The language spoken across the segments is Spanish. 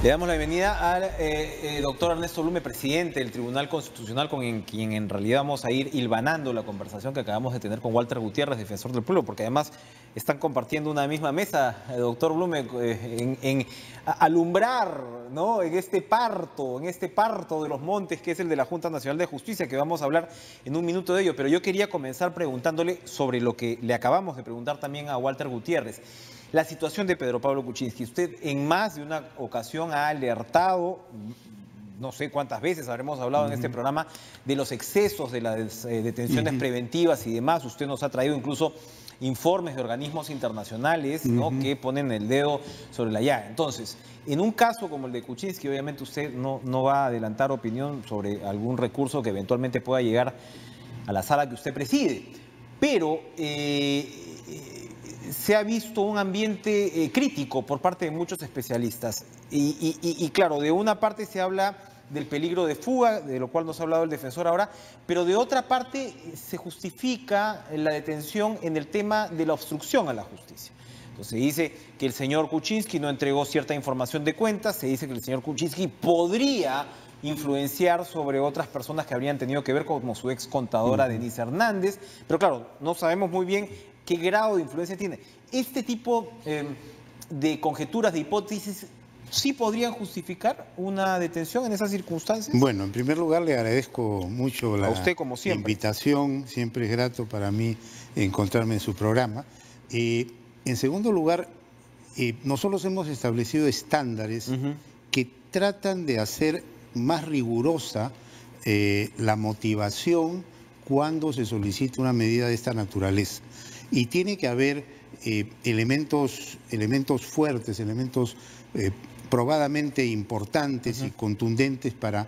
Le damos la bienvenida al doctor Ernesto Blume, presidente del Tribunal Constitucional, con quien en realidad vamos a ir hilvanando la conversación que acabamos de tener con Walter Gutiérrez, defensor del pueblo, porque además están compartiendo una misma mesa, doctor Blume, en alumbrar, ¿no?, en este parto de los montes, que es el de la Junta Nacional de Justicia, que vamos a hablar en un minuto de ello. Pero yo quería comenzar preguntándole sobre lo que le acabamos de preguntar también a Walter Gutiérrez. La situación de Pedro Pablo Kuczynski. Usted en más de una ocasión ha alertado, no sé cuántas veces habremos hablado en este programa, de los excesos de las detenciones preventivas y demás. Usted nos ha traído incluso informes de organismos internacionales, ¿no?, que ponen el dedo sobre la llaga. Entonces, en un caso como el de Kuczynski, obviamente usted no va a adelantar opinión sobre algún recurso que eventualmente pueda llegar a la sala que usted preside, pero se ha visto un ambiente crítico por parte de muchos especialistas. Y claro, de una parte se habla del peligro de fuga, de lo cual nos ha hablado el defensor ahora, pero de otra parte se justifica la detención en el tema de la obstrucción a la justicia. Entonces se dice que el señor Kuczynski no entregó cierta información de cuentas, se dice que el señor Kuczynski podría influenciar sobre otras personas que habrían tenido que ver, como su ex contadora Denise Hernández, pero claro, no sabemos muy bien qué grado de influencia tiene. Este tipo de conjeturas, de hipótesis, ¿sí podrían justificar una detención en esas circunstancias? Bueno, en primer lugar le agradezco mucho la invitación, siempre es grato para mí encontrarme en su programa. En segundo lugar, nosotros hemos establecido estándares que tratan de hacer más rigurosa la motivación cuando se solicita una medida de esta naturaleza. Y tiene que haber elementos fuertes, elementos probadamente importantes y contundentes para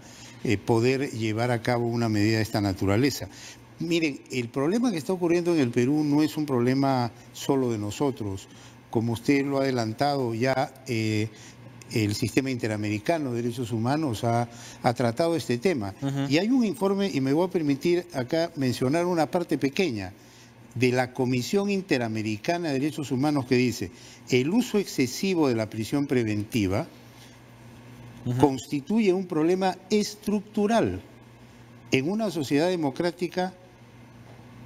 poder llevar a cabo una medida de esta naturaleza. Miren, el problema que está ocurriendo en el Perú no es un problema solo de nosotros. Como usted lo ha adelantado, ya el Sistema Interamericano de Derechos Humanos ha tratado este tema. Y hay un informe, y me voy a permitir acá mencionar una parte pequeña, de la Comisión Interamericana de Derechos Humanos, que dice: el uso excesivo de la prisión preventiva constituye un problema estructural en una sociedad democrática,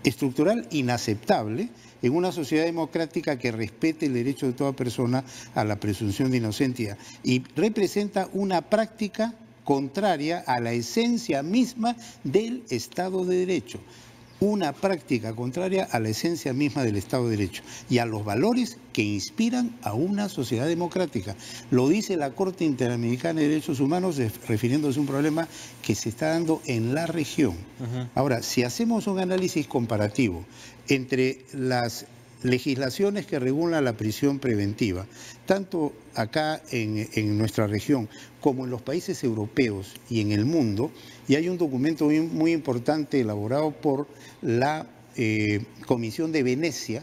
estructural inaceptable, en una sociedad democrática que respete el derecho de toda persona a la presunción de inocencia, y representa una práctica contraria a la esencia misma del Estado de Derecho. Una práctica contraria a la esencia misma del Estado de Derecho y a los valores que inspiran a una sociedad democrática. Lo dice la Corte Interamericana de Derechos Humanos, refiriéndose a un problema que se está dando en la región. Ahora, si hacemos un análisis comparativo entre las legislaciones que regulan la prisión preventiva, tanto acá en nuestra región como en los países europeos y en el mundo, y hay un documento muy importante elaborado por la Comisión de Venecia,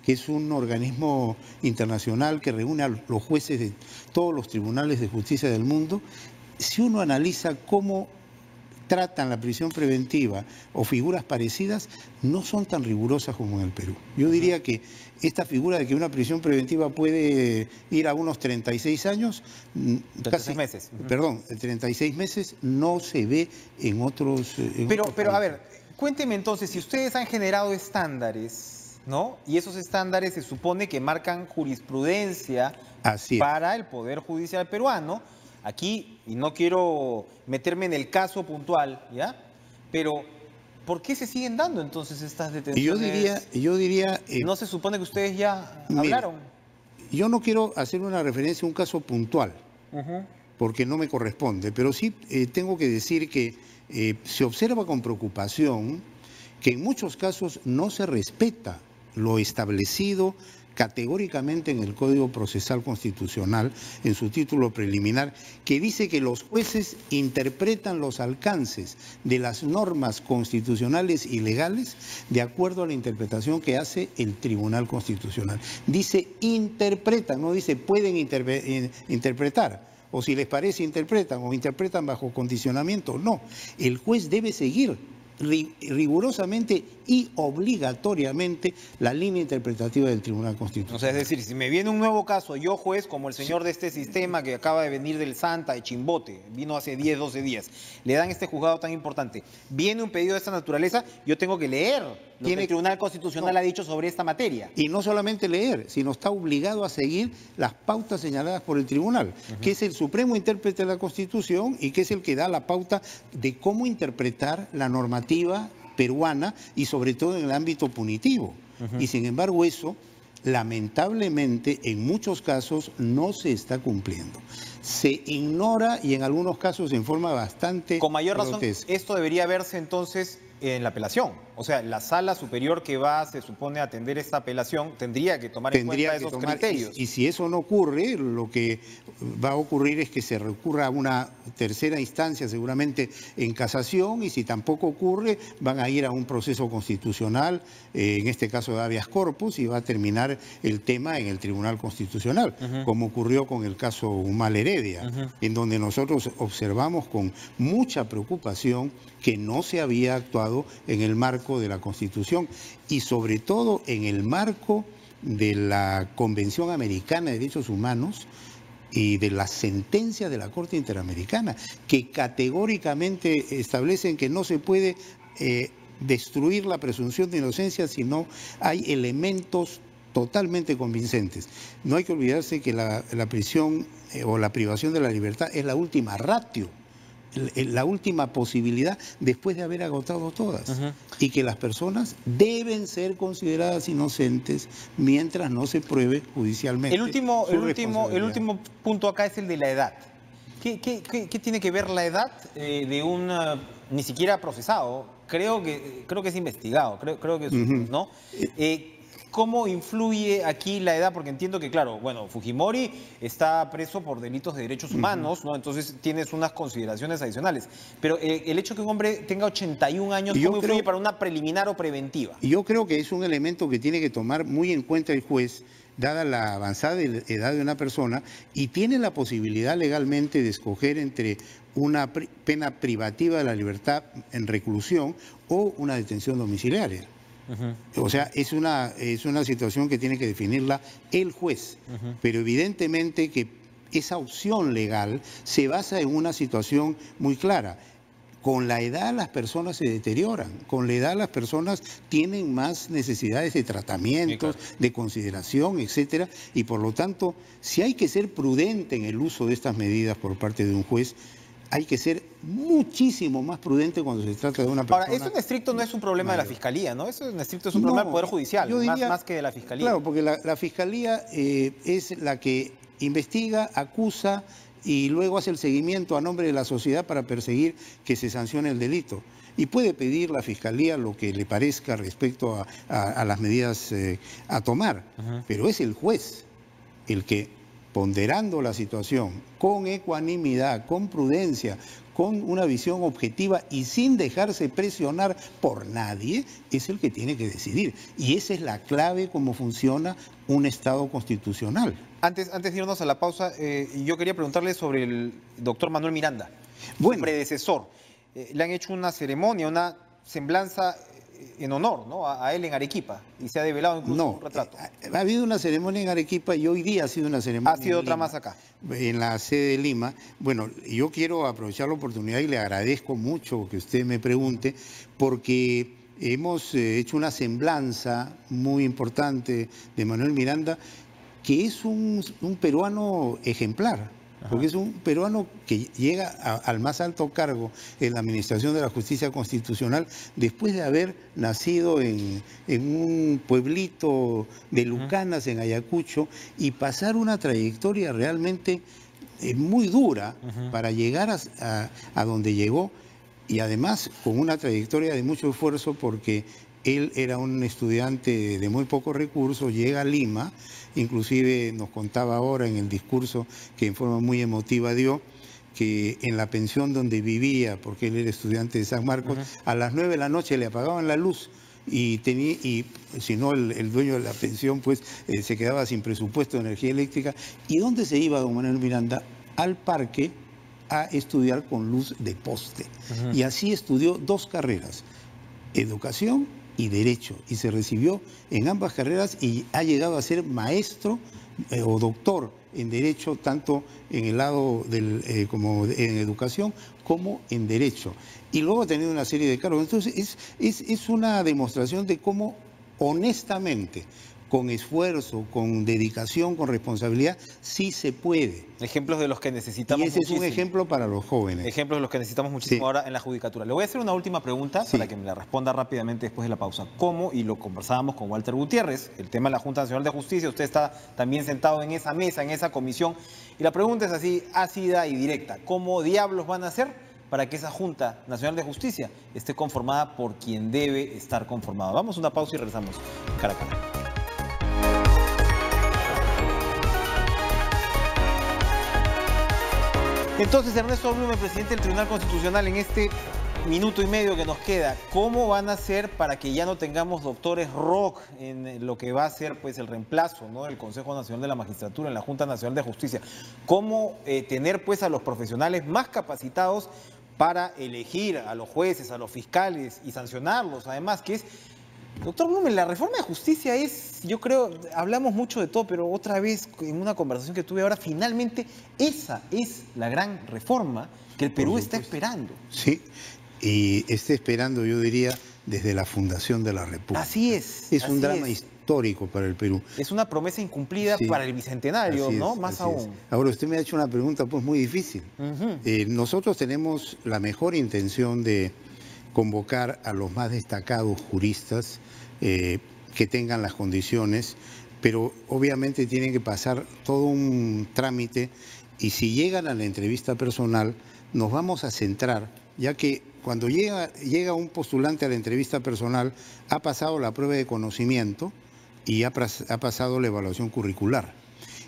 que es un organismo internacional que reúne a los jueces de todos los tribunales de justicia del mundo. Si uno analiza cómo tratan la prisión preventiva o figuras parecidas, no son tan rigurosas como en el Perú. Yo diría que esta figura de que una prisión preventiva puede ir a unos 36 años, 36 meses. Perdón, 36 meses no se ve en otros Pero a ver, cuénteme entonces, si ustedes han generado estándares, ¿no?, y esos estándares se supone que marcan jurisprudencia para el Poder Judicial peruano. Aquí, y no quiero meterme en el caso puntual, ¿ya?, pero ¿por qué se siguen dando entonces estas detenciones? Yo diría ¿no se supone que ustedes ya hablaron? Yo no quiero hacer una referencia a un caso puntual, porque no me corresponde, pero sí tengo que decir que se observa con preocupación que en muchos casos no se respeta lo establecido categóricamente en el Código Procesal Constitucional, en su título preliminar, que dice que los jueces interpretan los alcances de las normas constitucionales y legales de acuerdo a la interpretación que hace el Tribunal Constitucional. Dice interpretan, no dice pueden interpretar, o si les parece interpretan, o interpretan bajo condicionamiento. No, el juez debe seguir rigurosamente y obligatoriamente la línea interpretativa del Tribunal Constitucional. O sea, es decir, si me viene un nuevo caso, yo juez, como el señor de este sistema que acaba de venir del Santa, de Chimbote, vino hace 10, 12 días, le dan este juzgado tan importante, viene un pedido de esta naturaleza, yo tengo que leer lo que el Tribunal Constitucional ha dicho sobre esta materia. Y no solamente leer, sino está obligado a seguir las pautas señaladas por el tribunal, que es el supremo intérprete de la Constitución y que es el que da la pauta de cómo interpretar la normativa peruana y sobre todo en el ámbito punitivo. Y sin embargo eso, lamentablemente, en muchos casos no se está cumpliendo. Se ignora y en algunos casos en forma bastante Con mayor razón, grotesca. esto debería verse entonces en la apelación. O sea, la sala superior que va, se supone, a atender esta apelación, tendría que tomar en cuenta esos criterios. Y si eso no ocurre, lo que va a ocurrir es que se recurra a una tercera instancia, seguramente en casación, y si tampoco ocurre, van a ir a un proceso constitucional, en este caso de habeas corpus, y va a terminar el tema en el Tribunal Constitucional, como ocurrió con el caso Humala Heredia, en donde nosotros observamos con mucha preocupación que no se había actuado en el marco de la Constitución y sobre todo en el marco de la Convención Americana de Derechos Humanos y de la sentencia de la Corte Interamericana, que categóricamente establecen que no se puede destruir la presunción de inocencia si no hay elementos totalmente convincentes. No hay que olvidarse que la prisión o la privación de la libertad es la última ratio, la última posibilidad después de haber agotado todas, y que las personas deben ser consideradas inocentes mientras no se pruebe judicialmente. El último punto acá es el de la edad. ¿Qué tiene que ver la edad de un ni siquiera procesado? Creo que es investigado, creo que es, ¿no? ¿Cómo influye aquí la edad? Porque entiendo que, claro, bueno, Fujimori está preso por delitos de derechos humanos, ¿no? Entonces tienes unas consideraciones adicionales. Pero el hecho de que un hombre tenga 81 años, ¿cómo influye para una preliminar o preventiva? Yo creo que es un elemento que tiene que tomar muy en cuenta el juez, dada la avanzada edad de una persona, y tiene la posibilidad legalmente de escoger entre una pena privativa de la libertad en reclusión o una detención domiciliaria. O sea, es una situación que tiene que definirla el juez, pero evidentemente que esa opción legal se basa en una situación muy clara. Con la edad las personas se deterioran, con la edad las personas tienen más necesidades de tratamientos, de consideración, etcétera, y por lo tanto, si hay que ser prudente en el uso de estas medidas por parte de un juez, hay que ser muchísimo más prudente cuando se trata de una persona. Ahora, eso en estricto no es un problema de la Fiscalía, ¿no? Eso en estricto es un problema del Poder Judicial, yo diría, más que de la Fiscalía. Claro, porque la Fiscalía es la que investiga, acusa y luego hace el seguimiento a nombre de la sociedad para perseguir que se sancione el delito. Y puede pedir la Fiscalía lo que le parezca respecto a las medidas a tomar, pero es el juez el que, ponderando la situación con ecuanimidad, con prudencia, con una visión objetiva y sin dejarse presionar por nadie, es el que tiene que decidir. Y esa es la clave cómo funciona un Estado constitucional. Antes de irnos a la pausa, yo quería preguntarle sobre el doctor Manuel Miranda, su predecesor. Le han hecho una ceremonia, una semblanza en honor, ¿no?, a él en Arequipa, y se ha develado incluso un retrato. Ha habido una ceremonia en Arequipa y hoy día ha sido una ceremonia. Ha sido otra más acá. En la sede de Lima. Bueno, yo quiero aprovechar la oportunidad y le agradezco mucho que usted me pregunte, porque hemos hecho una semblanza muy importante de Manuel Miranda, que es un peruano ejemplar. Porque es un peruano que llega al más alto cargo en la administración de la justicia constitucional después de haber nacido en un pueblito de Lucanas, en Ayacucho, y pasar una trayectoria realmente muy dura para llegar a donde llegó, y además con una trayectoria de mucho esfuerzo, porque él era un estudiante de muy pocos recursos, llega a Lima, inclusive nos contaba ahora en el discurso que en forma muy emotiva dio, que en la pensión donde vivía, porque él era estudiante de San Marcos, a las 9 de la noche le apagaban la luz, y si no el dueño de la pensión pues se quedaba sin presupuesto de energía eléctrica. ¿Y dónde se iba don Manuel Miranda? Al parque a estudiar con luz de poste. Y así estudió 2 carreras. educación y derecho, y se recibió en ambas carreras y ha llegado a ser maestro o doctor en derecho, tanto en el lado como en educación como en derecho. Y luego ha tenido una serie de cargos. Entonces es una demostración de cómo honestamente, con esfuerzo, con dedicación, con responsabilidad, sí se puede. Ejemplos de los que necesitamos Y ese muchísimo. es un ejemplo para los jóvenes. Ejemplos de los que necesitamos muchísimo Sí. ahora en la judicatura. Le voy a hacer una última pregunta para que me la responda rápidamente después de la pausa. ¿Cómo? Y lo conversábamos con Walter Gutiérrez, el tema de la Junta Nacional de Justicia. Usted está también sentado en esa mesa, en esa comisión. Y la pregunta es así, ácida y directa. ¿Cómo diablos van a hacer para que esa Junta Nacional de Justicia esté conformada por quien debe estar conformada? Vamos a una pausa y regresamos cara a cara. Entonces, Ernesto Blume, presidente del Tribunal Constitucional, en este minuto y medio que nos queda, ¿cómo van a hacer para que ya no tengamos doctores rock en lo que va a ser pues el reemplazo, ¿no?, del Consejo Nacional de la Magistratura en la Junta Nacional de Justicia? ¿Cómo tener pues a los profesionales más capacitados para elegir a los jueces, a los fiscales y sancionarlos? Además, que es... Doctor Blume, la reforma de justicia es, yo creo, hablamos mucho de todo, pero otra vez en una conversación que tuve ahora, finalmente esa es la gran reforma que el Perú está esperando. Sí, y está esperando, yo diría, desde la fundación de la República. Así es. Es un drama histórico para el Perú. Es una promesa incumplida para el Bicentenario, ¿no? Más aún. Ahora, usted me ha hecho una pregunta pues muy difícil. Nosotros tenemos la mejor intención de convocar a los más destacados juristas que tengan las condiciones, pero obviamente tienen que pasar todo un trámite, y si llegan a la entrevista personal nos vamos a centrar, ya que cuando llega un postulante a la entrevista personal ha pasado la prueba de conocimiento y ha pasado la evaluación curricular.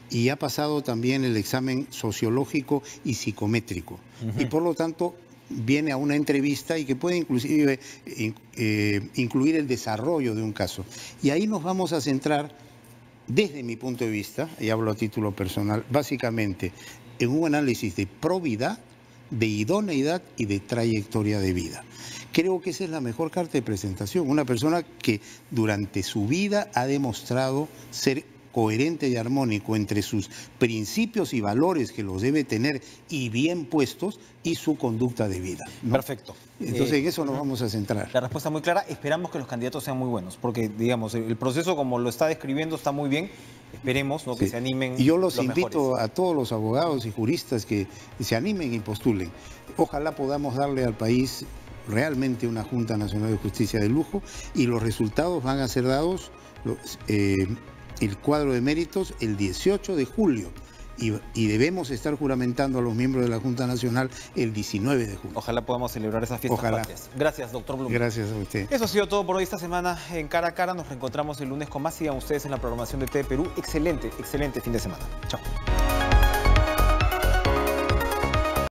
Y ha pasado también el examen sociológico y psicométrico. Y por lo tanto viene a una entrevista y que puede inclusive incluir el desarrollo de un caso. Y ahí nos vamos a centrar, desde mi punto de vista, y hablo a título personal, básicamente en un análisis de probidad, de idoneidad y de trayectoria de vida. Creo que esa es la mejor carta de presentación. Una persona que durante su vida ha demostrado ser coherente y armónico entre sus principios y valores, que los debe tener y bien puestos, y su conducta de vida, ¿no? Perfecto. Entonces en eso nos vamos a centrar. La respuesta muy clara. Esperamos que los candidatos sean muy buenos, porque digamos, el proceso como lo está describiendo está muy bien. Esperemos, ¿no?, que se animen. Y yo los invito mejores. a todos los abogados y juristas que se animen y postulen. Ojalá podamos darle al país realmente una Junta Nacional de Justicia de lujo, y los resultados van a ser dados, el cuadro de méritos, el 18 de julio. Y debemos estar juramentando a los miembros de la Junta Nacional el 19 de julio. Ojalá podamos celebrar esas fiestas patrias. Gracias, doctor Blume. Gracias a usted. Eso ha sido todo por hoy esta semana en Cara a Cara. Nos reencontramos el lunes con más. Sigan ustedes en la programación de TV Perú. Excelente fin de semana. Chao.